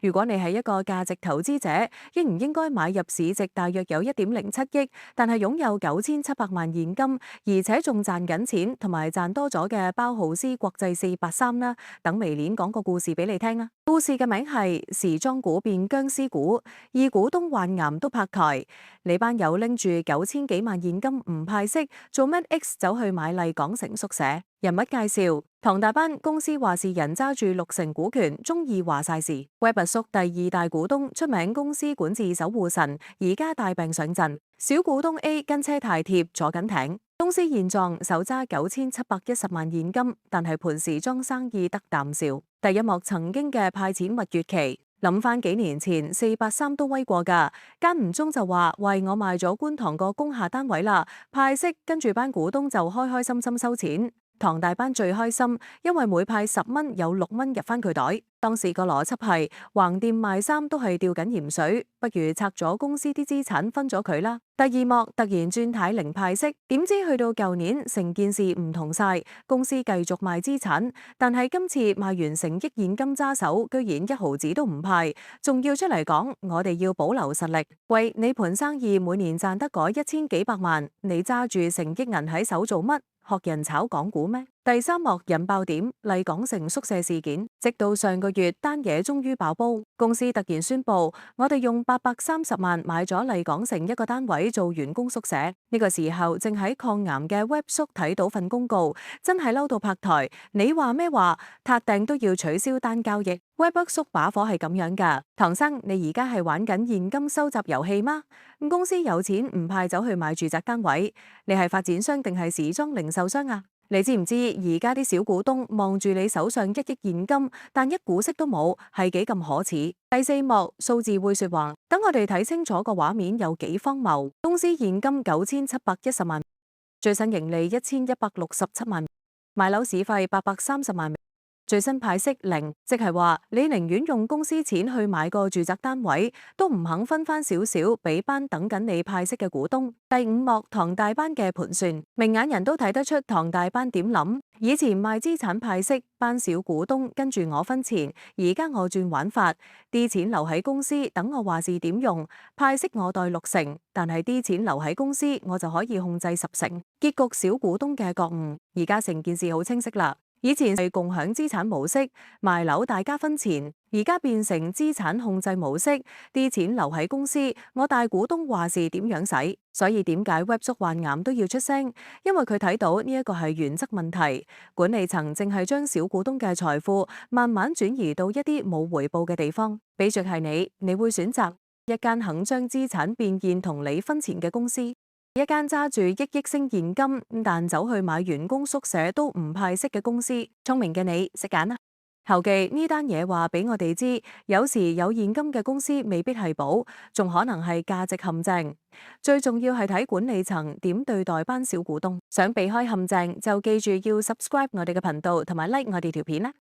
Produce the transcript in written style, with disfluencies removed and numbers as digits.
如果你係一個價值投資者，應唔應該買入市值大約有1.07億，但係擁有9700萬現金，而且仲賺緊錢同埋賺多咗嘅包豪斯國際483呢？等微鏈講個故事俾你聽啊！故事嘅名係時裝股變僵屍股，二股東患癌都拍台。你班友拎住9000幾萬現金唔派息，做乜 X 走去買麗港城宿舍？人物介紹：唐大班公司話事人揸住60%股權，中意話晒事。Web 叔第二大股東，出名公司管治守護神，而家大病上陣。小股東 A 跟車太貼，坐緊艇。公司現狀手揸9710萬現金，但係盤時裝生意得啖笑。第一幕曾經嘅派錢蜜月期，諗翻幾年前483都威過㗎，間唔中就話喂，我賣咗觀塘個工廈單位啦，派息，跟住班股東就開開心心收錢。唐大班最開心，因為每派10蚊有6蚊入返佢袋。當時個邏輯係橫掂賣衫都係吊緊鹽水，不如拆咗公司啲資產分咗佢啦。第二幕突然轉軚零派息，點知去到舊年成件事唔同晒，公司繼續賣資產，但係今次賣完成億現金揸手，居然1毫子都唔派，仲要出嚟講我哋要保留實力。喂，你盤生意每年賺得嗰1000幾百萬，你揸住成億銀喺手做乜？學人炒港股咩？第三幕引爆點麗港城宿舍事件，直到上個月單嘢終於爆煲，公司突然宣布我哋用830萬買咗麗港城一個單位做員工宿舍。呢個時候正喺抗癌嘅 Web 叔睇到份公告，真係嬲到拍台。你話咩話？撻訂都要取消單交易。Web 叔把火係咁樣㗎，唐生你而家係玩緊現金收集遊戲嗎？公司有錢唔派走去買住宅單位，你係發展商定係時裝零售商啊？你知唔知而家啲小股東望住你手上1億現金，但一股息都冇，係幾咁可恥？第四幕數字會說話，等我哋睇清楚個畫面有幾荒謬。公司現金9710萬，最新盈利1167萬，賣樓市費830萬。最新派息0，即係話你寧願用公司錢去買個住宅單位，都唔肯分翻少少俾班等緊你派息嘅股東。第五幕唐大班嘅盤算，明眼人都睇得出唐大班點諗。以前賣資產派息，班小股東跟住我分錢，而家我轉玩法，啲錢留喺公司，等我話事點用，派息我袋60%，但係啲錢留喺公司，我就可以控制10%。結局小股東嘅覺悟，而家成件事好清晰啦。以前係共享資產模式，賣樓大家分錢，而家變成資產控制模式，啲錢留喺公司，我大股東話事點樣使。所以點解 Web 叔患癌都要出聲？因為佢睇到呢一個係原則問題，管理層正係將小股東嘅財富慢慢轉移到一啲冇回報嘅地方。比著係你會選擇一間肯將資產變現同你分錢嘅公司，一間揸住億升現金，但走去買員工宿舍都唔派息嘅公司。聰明嘅你識揀啦。後記呢單嘢話俾我哋知，有時有現金嘅公司未必係寶，仲可能係價值陷阱。最重要係睇管理層點對待班小股東。想避開陷阱，就記住要 subscribe 我哋嘅頻道同埋 like 我哋條片啦。